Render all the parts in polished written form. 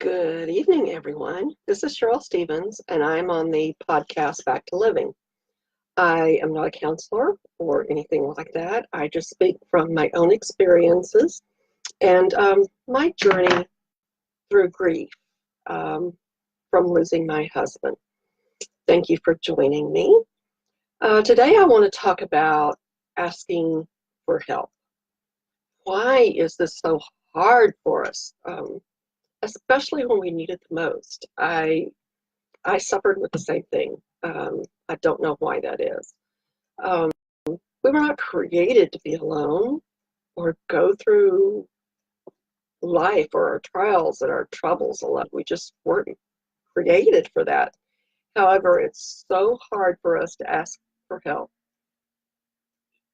Good evening, everyone. This is Cheryl Stevens, and I'm on the podcast Back to Living. I am not a counselor or anything like that. I just speak from my own experiences and my journey through grief from losing my husband. Thank you for joining me. Today, I want to talk about asking for help. Why is this so hard for us? Especially when we need it the most. I suffered with the same thing. I don't know why that is. We were not created to be alone or go through life or our trials and our troubles alone. We just weren't created for that. However, it's so hard for us to ask for help,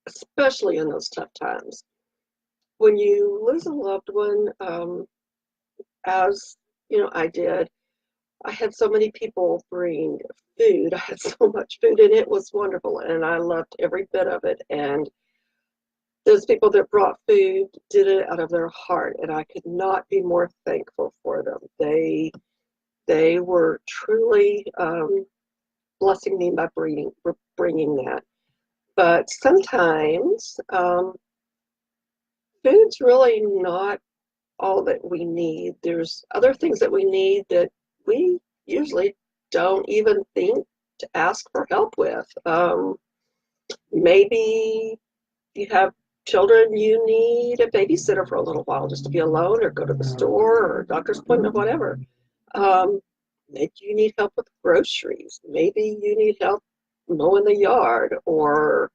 especially in those tough times. When you lose a loved one, as I did, I had so many people bring food. I had so much food, and it was wonderful, and I loved every bit of it. And those people that brought food did it out of their heart, and I could not be more thankful for them. They were truly blessing me by bringing that. But sometimes food's really not all that we need. There's other things that we need that we usually don't even think to ask for help with. Maybe you have children, you need a babysitter for a little while just to be alone or go to the store or a doctor's appointment, whatever. Maybe you need help with groceries. Maybe you need help mowing the yard or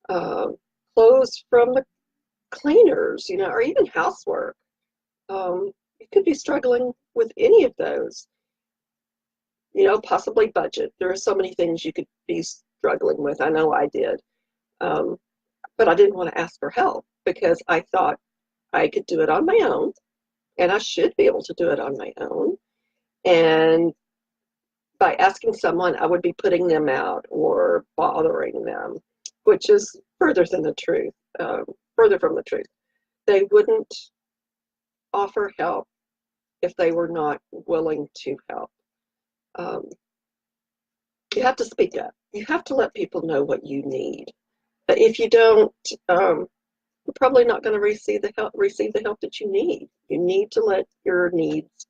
clothes from the cleaners, or even housework. You could be struggling with any of those. Possibly budget. There are so many things you could be struggling with. I know I did. But I didn't want to ask for help because I thought I could do it on my own and I should be able to do it on my own. And by asking someone, I would be putting them out or bothering them, which is further from the truth. They wouldn't offer help if they were not willing to help. You have to speak up. You have to let people know what you need. But if you don't, you're probably not going to receive the help that you need. You need to let your needs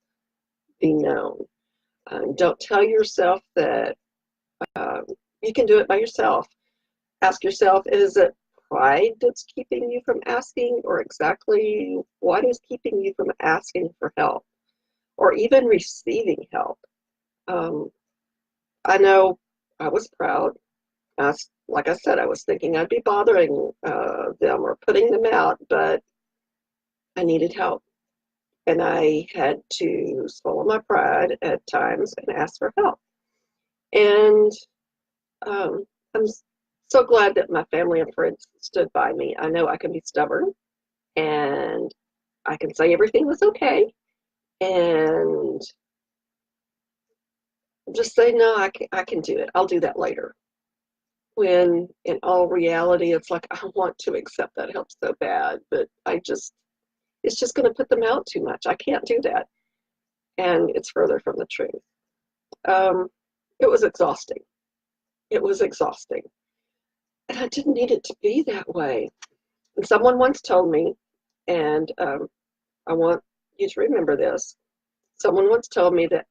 be known. Don't tell yourself that you can do it by yourself. Ask yourself, is it pride that's keeping you from asking, or exactly what is keeping you from asking for help or even receiving help? I know I was proud. Like I said, I was thinking I'd be bothering them or putting them out, but I needed help. And I had to swallow my pride at times and ask for help. And I'm so glad that my family and friends stood by me. I know I can be stubborn and I can say everything was okay and just say, no, I can do it. I'll do that later. When in all reality, it's like, I want to accept that help so bad, but it's just going to put them out too much. I can't do that. And it's further from the truth. It was exhausting. It was exhausting. And I didn't need it to be that way. And someone once told me, and I want you to remember this, someone once told me that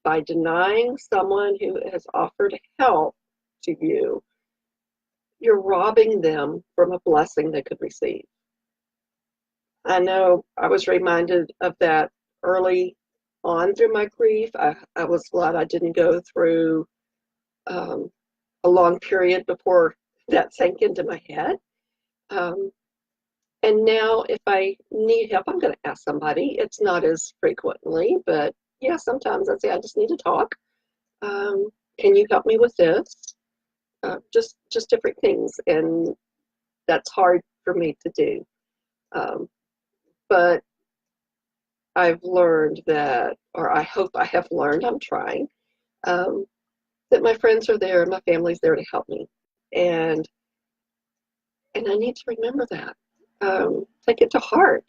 by denying someone who has offered help to you, you're robbing them from a blessing they could receive. I know I was reminded of that early on through my grief. I was glad I didn't go through a long period before that sank into my head. And now if I need help, I'm going to ask somebody. It's not as frequently, but yeah, sometimes I say, I just need to talk. Can you help me with this? Just different things. And that's hard for me to do. But I've learned that, or I hope I have learned, I'm trying, that my friends are there, my family's there to help me. And I need to remember that. Take it to heart.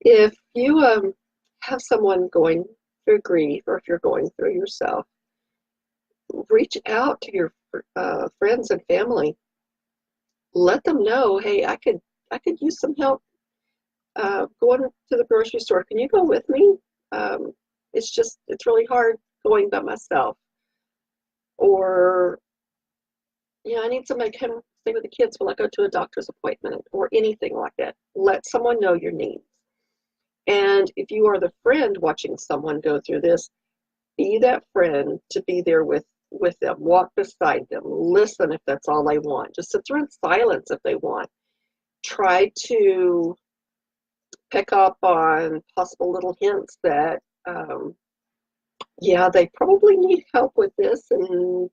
If you have someone going through grief, or if you're going through yourself, reach out to your friends and family. Let them know, hey, I could use some help going to the grocery store. Can you go with me? It's really hard going by myself. Or, I need somebody to come stay with the kids while I go to a doctor's appointment, or anything like that. Let someone know your needs. And if you are the friend watching someone go through this, be that friend to be there with them. Walk beside them. Listen if that's all they want. Just sit there in silence if they want. Try to pick up on possible little hints that, they probably need help with this, and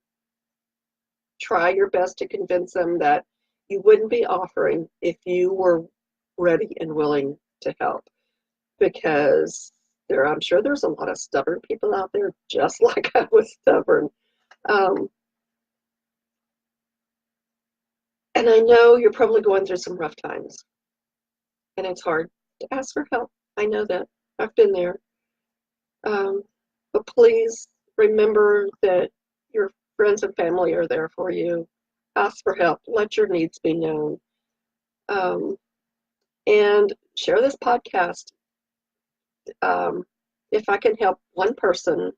try your best to convince them that you wouldn't be offering if you were ready and willing to help. Because I'm sure there's a lot of stubborn people out there, just like I was stubborn. And I know you're probably going through some rough times, and it's hard to ask for help. I know that. I've been there. But please remember that your friends and family are there for you. Ask for help. Let your needs be known. And share this podcast. If I can help one person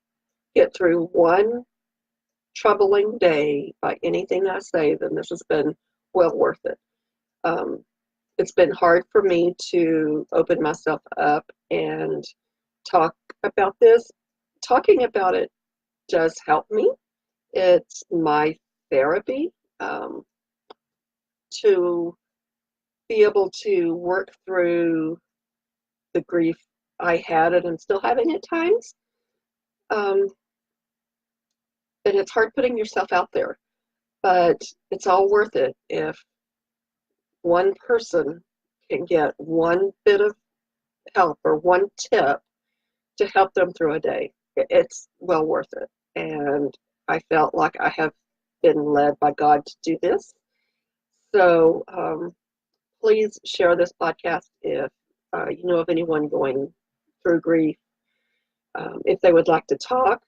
get through one troubling day by anything I say, then this has been well worth it. It's been hard for me to open myself up and talk about this. Talking about it does help me. It's my therapy, to be able to work through the grief I had and I'm still having at times. And it's hard putting yourself out there, but it's all worth it if one person can get one bit of help or one tip to help them through a day. It's well worth it. And I felt like I have been led by God to do this. So please share this podcast if you know of anyone going through grief. If they would like to talk,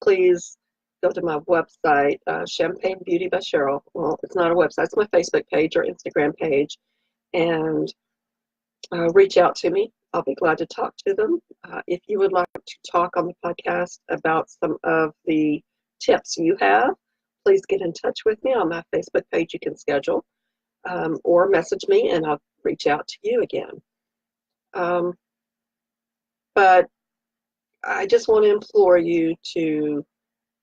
please go to my website, Champagne Beauty by Cheryl. Well, it's not a website, it's my Facebook page or Instagram page. And reach out to me. I'll be glad to talk to them. If you would like to talk on the podcast about some of the tips you have, please get in touch with me on my Facebook page. You can schedule or message me and I'll reach out to you again. But I just want to implore you to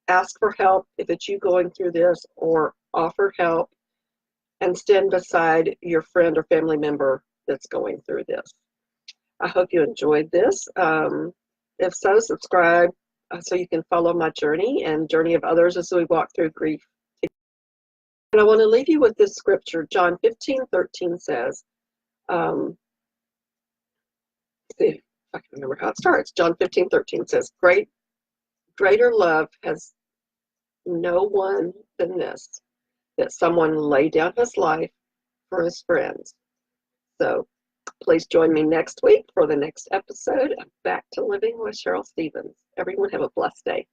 ask for help if it's you going through this, or offer help and stand beside your friend or family member that's going through this. I hope you enjoyed this. If so, subscribe so you can follow my journey and journey of others as we walk through grief. And I want to leave you with this scripture. John 15:13 says, see if I can remember how it starts. John 15:13 says, greater love has no one than this, that someone lay down his life for his friends. So please join me next week for the next episode of Back to Living with Cheryl Stevens. Everyone have a blessed day.